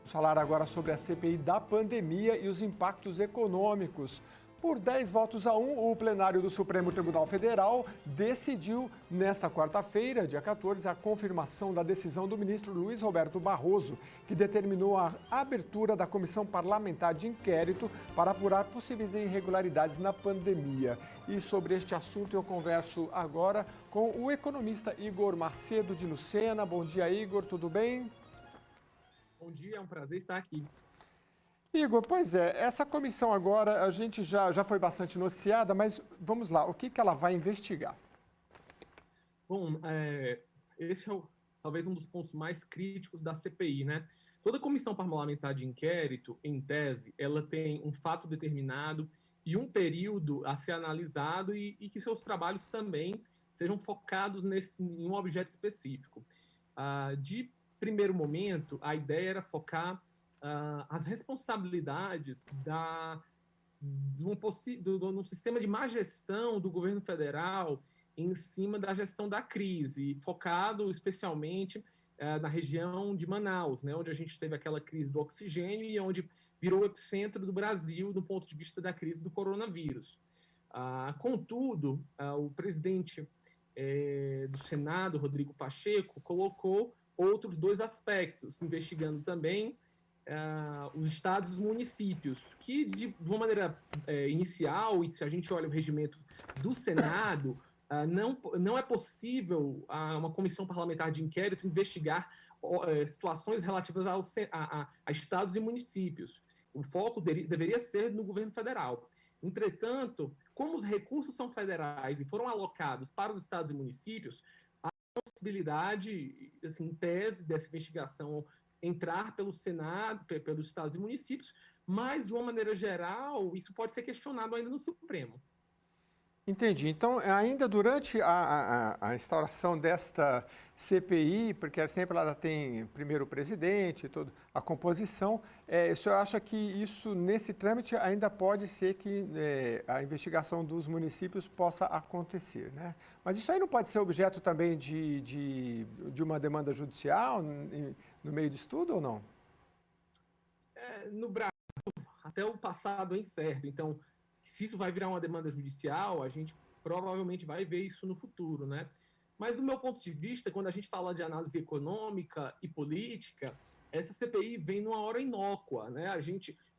Vamos falar agora sobre a CPI da pandemia e os impactos econômicos. Por 10 votos a 1, o plenário do Supremo Tribunal Federal decidiu, nesta quarta-feira, dia 14, a confirmação da decisão do ministro Luiz Roberto Barroso, que determinou a abertura da Comissão Parlamentar de Inquérito para apurar possíveis irregularidades na pandemia. E sobre este assunto eu converso agora com o economista Igor Macedo de Lucena. Bom dia, Igor, tudo bem? Bom dia, é um prazer estar aqui. Igor, pois é, essa comissão agora, a gente já foi bastante noticiada, mas vamos lá, o que ela vai investigar? Bom, esse é talvez um dos pontos mais críticos da CPI, né? Toda comissão parlamentar de inquérito, em tese, ela tem um fato determinado e um período a ser analisado e que seus trabalhos também sejam focados em um objeto específico. De primeiro momento, a ideia era focar as responsabilidades de um sistema de má gestão do governo federal em cima da gestão da crise, focado especialmente na região de Manaus, né, onde a gente teve aquela crise do oxigênio e onde virou o epicentro do Brasil do ponto de vista da crise do coronavírus. Contudo, o presidente do Senado, Rodrigo Pacheco, colocou outros dois aspectos, investigando também os estados e os municípios, que de uma maneira inicial, e se a gente olha o regimento do Senado, não é possível uma comissão parlamentar de inquérito investigar situações relativas a estados e municípios. O foco deveria ser no governo federal. Entretanto, como os recursos são federais e foram alocados para os estados e municípios, há a possibilidade, assim, em tese, dessa investigação entrar pelo Senado, pelos estados e municípios, mas, de uma maneira geral, isso pode ser questionado ainda no Supremo. Entendi. Então, ainda durante a instauração desta CPI, porque sempre ela tem primeiro o presidente, toda a composição, o senhor acha que isso, nesse trâmite, ainda pode ser que a investigação dos municípios possa acontecer, né? Mas isso aí não pode ser objeto também de uma demanda judicial no meio disso tudo ou não? No Brasil, até o passado é incerto. Então, se isso vai virar uma demanda judicial, a gente provavelmente vai ver isso no futuro, né? Mas, do meu ponto de vista, quando a gente fala de análise econômica e política, essa CPI vem numa hora inócua, né?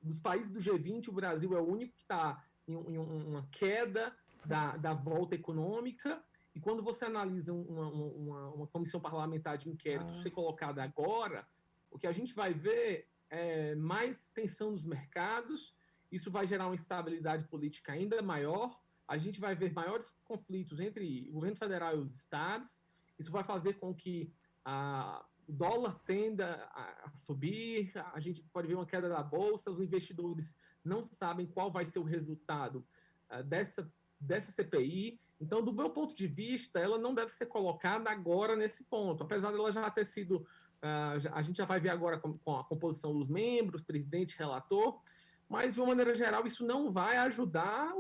Dos países do G20, o Brasil é o único que está em uma queda da volta econômica, e quando você analisa uma comissão parlamentar de inquérito ser colocada agora, o que a gente vai ver é mais tensão nos mercados. Isso vai gerar uma instabilidade política ainda maior. A gente vai ver maiores conflitos entre o governo federal e os estados. Isso vai fazer com que o dólar tenda a subir. A gente pode ver uma queda da bolsa. Os investidores não sabem qual vai ser o resultado dessa CPI. Então, do meu ponto de vista, ela não deve ser colocada agora nesse ponto, apesar dela já ter sido... a gente já vai ver agora com a composição dos membros, presidente, relator, mas, de uma maneira geral, isso não vai ajudar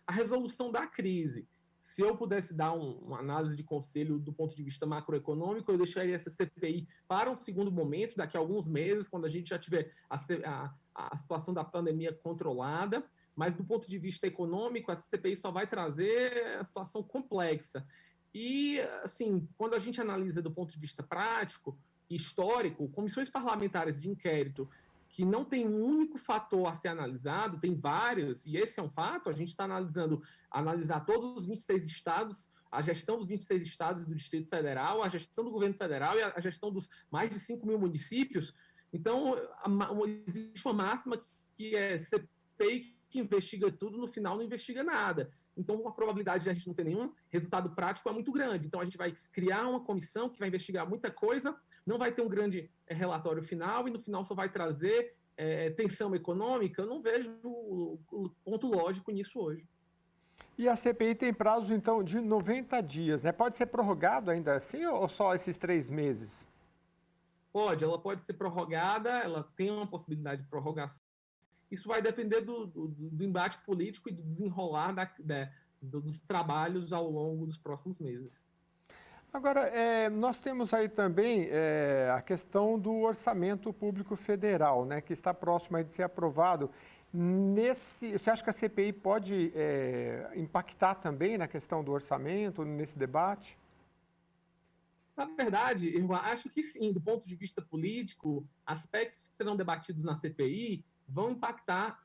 a resolução da crise. Se eu pudesse dar uma análise de conselho do ponto de vista macroeconômico, eu deixaria essa CPI para um segundo momento, daqui a alguns meses, quando a gente já tiver a situação da pandemia controlada, mas, do ponto de vista econômico, essa CPI só vai trazer a situação complexa. E, assim, quando a gente analisa do ponto de vista prático e histórico, comissões parlamentares de inquérito que não tem um único fator a ser analisado, tem vários, e esse é um fato, a gente está analisar todos os 26 estados, a gestão dos 26 estados e do Distrito Federal, a gestão do governo federal e a gestão dos mais de 5 mil municípios. Então, existe uma máxima que é CPI que investiga tudo, no final não investiga nada. Então, a probabilidade de a gente não ter nenhum resultado prático é muito grande. Então, a gente vai criar uma comissão que vai investigar muita coisa, não vai ter um grande relatório final, e no final só vai trazer tensão econômica. Eu não vejo o ponto lógico nisso hoje. E a CPI tem prazo, então, de 90 dias, né? Pode ser prorrogado ainda assim ou só esses 3 meses? Ela pode ser prorrogada, ela tem uma possibilidade de prorrogação. Isso vai depender do embate político e do desenrolar dos trabalhos ao longo dos próximos meses. Agora, nós temos aí também a questão do orçamento público federal, né, que está próximo aí de ser aprovado. Você acha que a CPI pode impactar também na questão do orçamento, nesse debate? Na verdade, eu acho que sim, do ponto de vista político, aspectos que serão debatidos na CPI vão impactar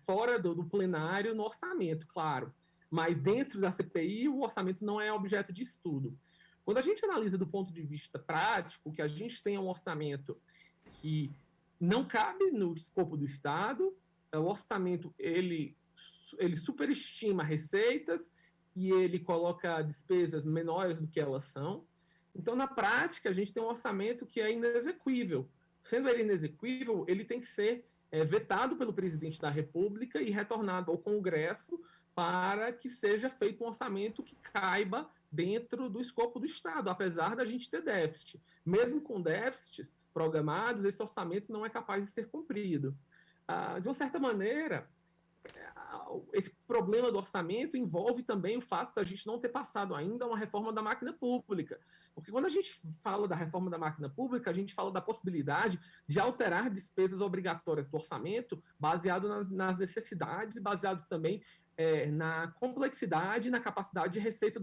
fora do plenário no orçamento, claro. Mas dentro da CPI, o orçamento não é objeto de estudo. Quando a gente analisa do ponto de vista prático, que a gente tem um orçamento que não cabe no escopo do Estado, o orçamento ele superestima receitas e ele coloca despesas menores do que elas são. Então, na prática, a gente tem um orçamento que é inexequível. Sendo ele inexequível, ele tem que ser vetado pelo presidente da República e retornado ao Congresso para que seja feito um orçamento que caiba dentro do escopo do Estado, apesar da gente ter déficit. Mesmo com déficits programados, esse orçamento não é capaz de ser cumprido. De uma certa maneira, esse problema do orçamento envolve também o fato da gente não ter passado ainda uma reforma da máquina pública. Porque quando a gente fala da reforma da máquina pública, a gente fala da possibilidade de alterar despesas obrigatórias do orçamento baseado nas necessidades e baseados também na complexidade e na capacidade de receita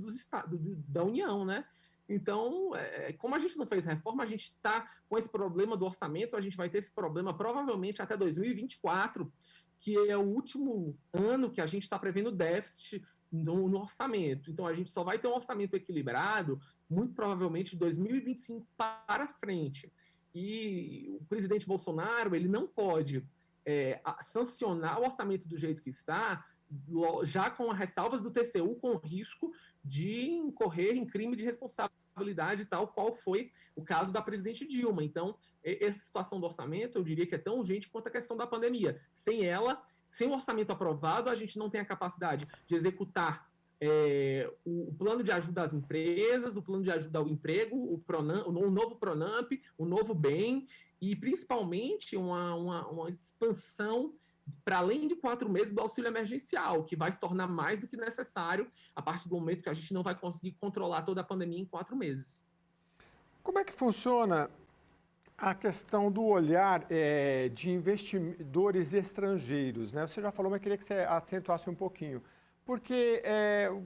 da União, né? Então, como a gente não fez reforma, a gente está com esse problema do orçamento, a gente vai ter esse problema provavelmente até 2024, que é o último ano que a gente está prevendo déficit no orçamento. Então, a gente só vai ter um orçamento equilibrado, muito provavelmente, de 2025 para frente. E o presidente Bolsonaro ele não pode sancionar o orçamento do jeito que está, já com as ressalvas do TCU, com risco de incorrer em crime de responsabilidade, tal qual foi o caso da presidente Dilma. Então, essa situação do orçamento, eu diria que é tão urgente quanto a questão da pandemia. Sem ela, sem o orçamento aprovado, a gente não tem a capacidade de executar o plano de ajuda às empresas, o plano de ajuda ao emprego, o novo Pronamp, o novo BEM, e principalmente uma expansão para além de 4 meses do auxílio emergencial, que vai se tornar mais do que necessário a partir do momento que a gente não vai conseguir controlar toda a pandemia em 4 meses. Como é que funciona a questão do olhar de investidores estrangeiros, né? Você já falou, mas queria que você acentuasse um pouquinho. Porque,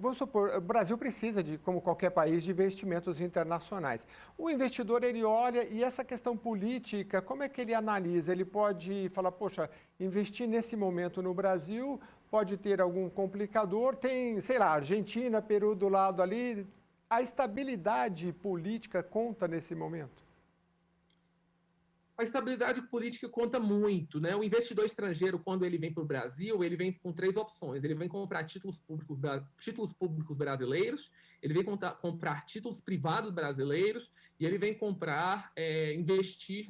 vamos supor, o Brasil precisa, como qualquer país, de investimentos internacionais. O investidor, ele olha e essa questão política, como é que ele analisa? Ele pode falar, poxa, investir nesse momento no Brasil pode ter algum complicador. Tem, sei lá, Argentina, Peru do lado ali. A estabilidade política conta nesse momento? A estabilidade política conta muito, né? O investidor estrangeiro, quando ele vem para o Brasil, ele vem com 3 opções. Ele vem comprar títulos públicos brasileiros, ele vem comprar títulos privados brasileiros e ele vem investir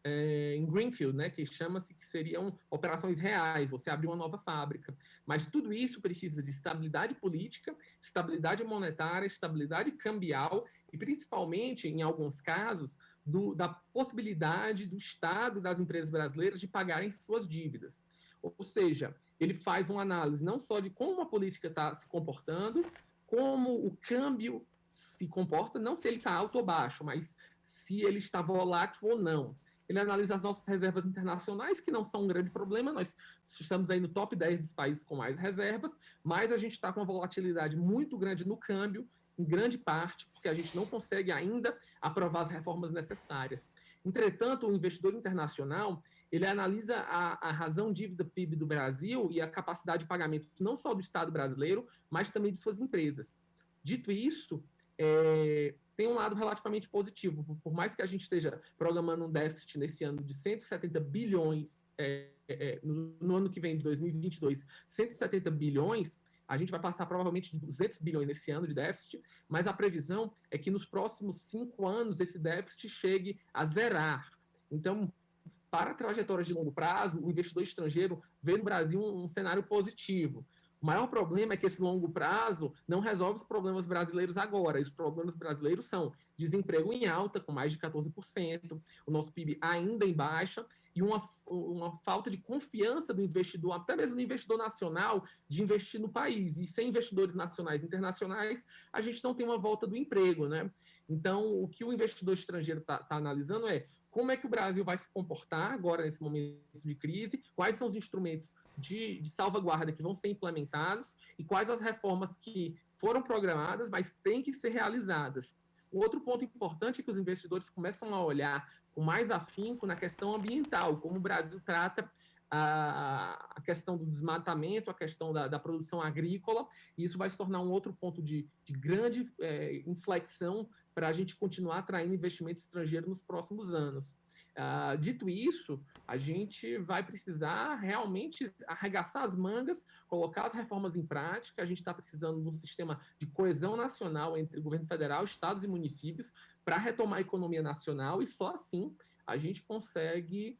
em Greenfield, né? Que chama-se que seriam operações reais, você abrir uma nova fábrica. Mas tudo isso precisa de estabilidade política, estabilidade monetária, estabilidade cambial e, principalmente, em alguns casos, da possibilidade do Estado e das empresas brasileiras de pagarem suas dívidas. Ou seja, ele faz uma análise não só de como a política está se comportando, como o câmbio se comporta, não se ele está alto ou baixo, mas se ele está volátil ou não. Ele analisa as nossas reservas internacionais, que não são um grande problema, nós estamos aí no top 10 dos países com mais reservas, mas a gente está com uma volatilidade muito grande no câmbio, em grande parte, porque a gente não consegue ainda aprovar as reformas necessárias. Entretanto, o investidor internacional, ele analisa a razão dívida PIB do Brasil e a capacidade de pagamento não só do Estado brasileiro, mas também de suas empresas. Dito isso, tem um lado relativamente positivo. Por mais que a gente esteja programando um déficit nesse ano de 170 bilhões, no ano que vem, de 2022, 170 bilhões, a gente vai passar provavelmente de 200 bilhões nesse ano de déficit, mas a previsão é que nos próximos 5 anos esse déficit chegue a zerar. Então, para trajetórias de longo prazo, o investidor estrangeiro vê no Brasil um cenário positivo. O maior problema é que esse longo prazo não resolve os problemas brasileiros agora. Os problemas brasileiros são desemprego em alta, com mais de 14%, o nosso PIB ainda em baixa, e uma falta de confiança do investidor, até mesmo do investidor nacional, de investir no país. E sem investidores nacionais e internacionais, a gente não tem uma volta do emprego, né? Então, o que o investidor estrangeiro está analisando é como é que o Brasil vai se comportar agora nesse momento de crise, quais são os instrumentos de salvaguarda que vão ser implementados e quais as reformas que foram programadas, mas têm que ser realizadas. O outro ponto importante é que os investidores começam a olhar com mais afinco na questão ambiental, como o Brasil trata a questão do desmatamento, a questão da produção agrícola, e isso vai se tornar um outro ponto de grande inflexão para a gente continuar atraindo investimento estrangeiro nos próximos anos. Dito isso, a gente vai precisar realmente arregaçar as mangas, colocar as reformas em prática. A gente está precisando de um sistema de coesão nacional entre o governo federal, estados e municípios para retomar a economia nacional, e só assim a gente consegue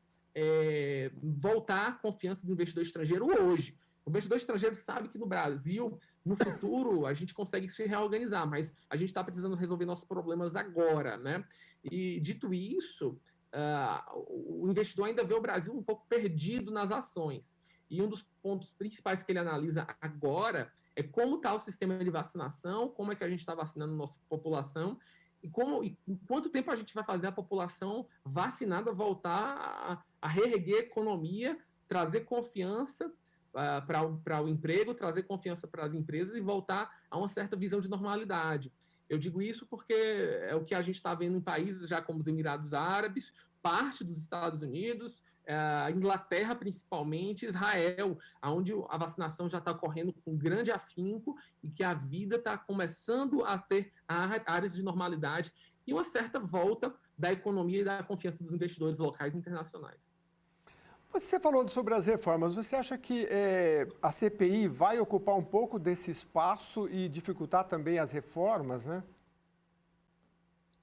voltar a confiança do investidor estrangeiro hoje. O investidor estrangeiro sabe que no Brasil, no futuro, a gente consegue se reorganizar, mas a gente está precisando resolver nossos problemas agora, né? E, dito isso, o investidor ainda vê o Brasil um pouco perdido nas ações. E um dos pontos principais que ele analisa agora é como está o sistema de vacinação, como é que a gente está vacinando a nossa população e quanto tempo a gente vai fazer a população vacinada voltar a reerguer a economia, trazer confiança para o emprego, trazer confiança para as empresas e voltar a uma certa visão de normalidade. Eu digo isso porque é o que a gente está vendo em países já como os Emirados Árabes, parte dos Estados Unidos, a Inglaterra principalmente, Israel, onde a vacinação já está ocorrendo com grande afinco e que a vida está começando a ter áreas de normalidade e uma certa volta da economia e da confiança dos investidores locais e internacionais. Você falou sobre as reformas. Você acha que a CPI vai ocupar um pouco desse espaço e dificultar também as reformas, né?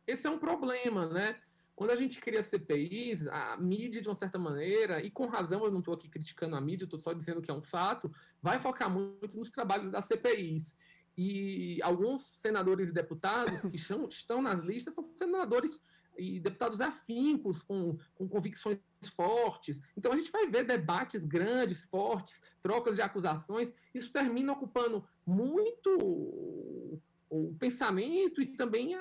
Esse é um problema, né? Quando a gente cria CPIs, a mídia, de uma certa maneira, e com razão, eu não estou aqui criticando a mídia, estou só dizendo que é um fato, vai focar muito nos trabalhos das CPIs. E alguns senadores e deputados que estão nas listas são senadores e deputados afincos, com convicções fortes. Então, a gente vai ver debates grandes, fortes, trocas de acusações. Isso termina ocupando muito o pensamento e também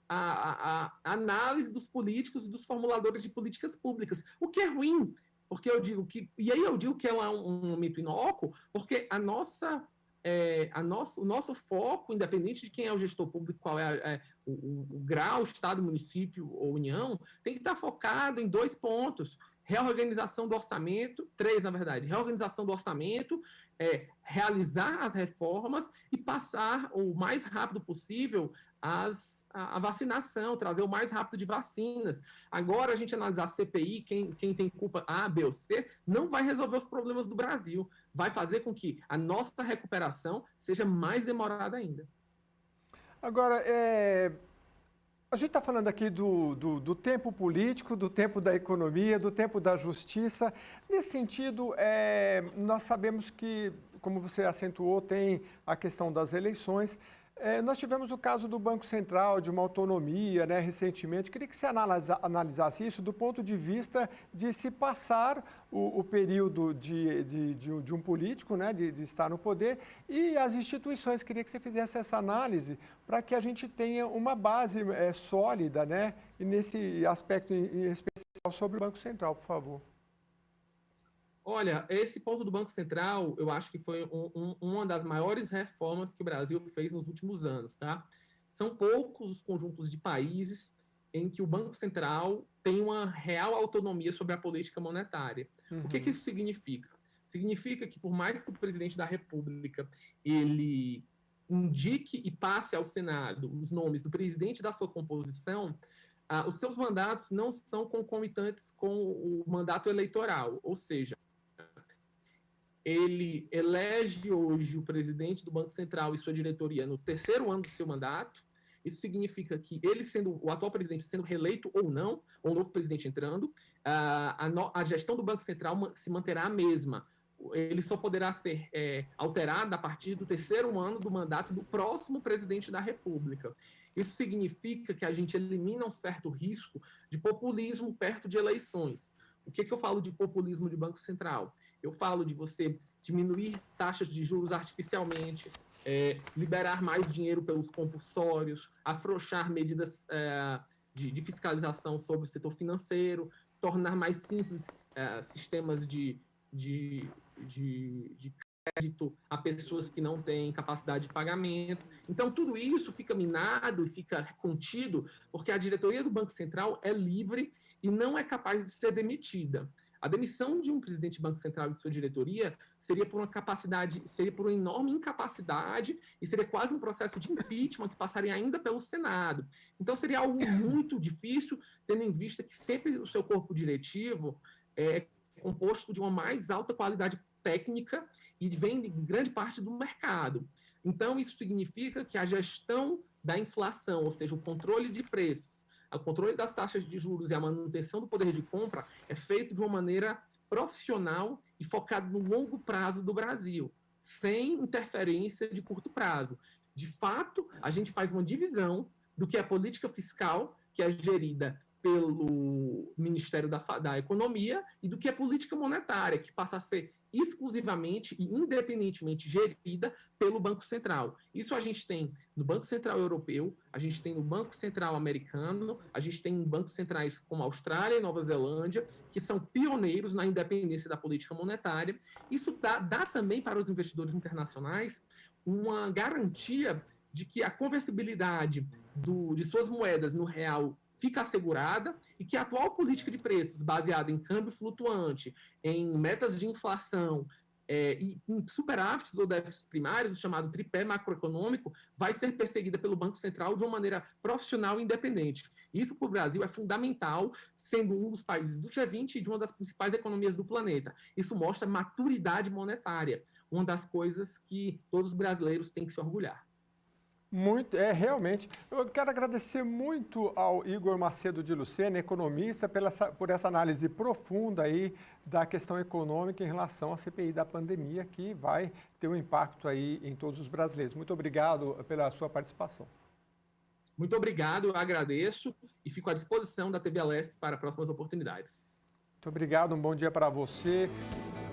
a análise dos políticos e dos formuladores de políticas públicas, o que é ruim, porque eu digo que... E aí eu digo que é um momento inócuo, porque o nosso foco, independente de quem é o gestor público, qual é o grau, estado, município ou união, tem que estar focado em 2 pontos. Reorganização do orçamento, 3, na verdade. Reorganização do orçamento, realizar as reformas e passar o mais rápido possível a vacinação, trazer o mais rápido de vacinas. Agora, a gente analisar a CPI, quem tem culpa A, B ou C, não vai resolver os problemas do Brasil. Vai fazer com que a nossa recuperação seja mais demorada ainda. Agora, a gente está falando aqui do tempo político, do tempo da economia, do tempo da justiça. Nesse sentido, nós sabemos que, como você acentuou, tem a questão das eleições. Nós tivemos o caso do Banco Central, de uma autonomia, né, recentemente. Queria que você analisasse isso do ponto de vista de se passar o período de um político, né, de estar no poder, e as instituições. Queria que você fizesse essa análise para que a gente tenha uma base sólida, né, e nesse aspecto em especial sobre o Banco Central, por favor. Olha, esse ponto do Banco Central, eu acho que foi uma das maiores reformas que o Brasil fez nos últimos anos, tá? São poucos os conjuntos de países em que o Banco Central tem uma real autonomia sobre a política monetária. Uhum. O que isso significa? Significa que, por mais que o presidente da República ele indique e passe ao Senado os nomes do presidente da sua composição, os seus mandatos não são concomitantes com o mandato eleitoral, ou seja, ele elege hoje o presidente do Banco Central e sua diretoria no 3º ano do seu mandato. Isso significa que ele, sendo o atual presidente, sendo reeleito ou não, ou um novo presidente entrando, a gestão do Banco Central se manterá a mesma. ele só poderá ser alterado a partir do 3º ano do mandato do próximo presidente da República. Isso significa que a gente elimina um certo risco de populismo perto de eleições. O que eu falo de populismo de Banco Central? Eu falo de você diminuir taxas de juros artificialmente, liberar mais dinheiro pelos compulsórios, afrouxar medidas de fiscalização sobre o setor financeiro, tornar mais simples sistemas de crédito a pessoas que não têm capacidade de pagamento. Então, tudo isso fica minado e fica contido porque a diretoria do Banco Central é livre e não é capaz de ser demitida. A demissão de um presidente do Banco Central e de sua diretoria seria por uma enorme incapacidade e seria quase um processo de impeachment que passaria ainda pelo Senado. Então, seria algo muito difícil, tendo em vista que sempre o seu corpo diretivo é composto de uma mais alta qualidade técnica e vem de grande parte do mercado. Então, isso significa que a gestão da inflação, ou seja, o controle de preços, o controle das taxas de juros e a manutenção do poder de compra é feito de uma maneira profissional e focado no longo prazo do Brasil, sem interferência de curto prazo. De fato, a gente faz uma divisão do que é a política fiscal, que é gerida pelo Ministério da Economia, e do que é política monetária, que passa a ser exclusivamente e independentemente gerida pelo Banco Central. Isso a gente tem no Banco Central Europeu, a gente tem no Banco Central Americano, a gente tem bancos centrais como Austrália e Nova Zelândia, que são pioneiros na independência da política monetária. Isso dá também para os investidores internacionais uma garantia de que a conversibilidade de suas moedas no real fica assegurada e que a atual política de preços baseada em câmbio flutuante, em metas de inflação e em superávites ou déficits primários, o chamado tripé macroeconômico, vai ser perseguida pelo Banco Central de uma maneira profissional e independente. Isso para o Brasil é fundamental, sendo um dos países do G20 e de uma das principais economias do planeta. Isso mostra maturidade monetária, uma das coisas que todos os brasileiros têm que se orgulhar. Realmente. Eu quero agradecer muito ao Igor Macedo de Lucena, economista, por essa análise profunda aí da questão econômica em relação à CPI da pandemia, que vai ter um impacto aí em todos os brasileiros. Muito obrigado pela sua participação. Muito obrigado, eu agradeço e fico à disposição da TV Alesp para próximas oportunidades. Muito obrigado, um bom dia para você.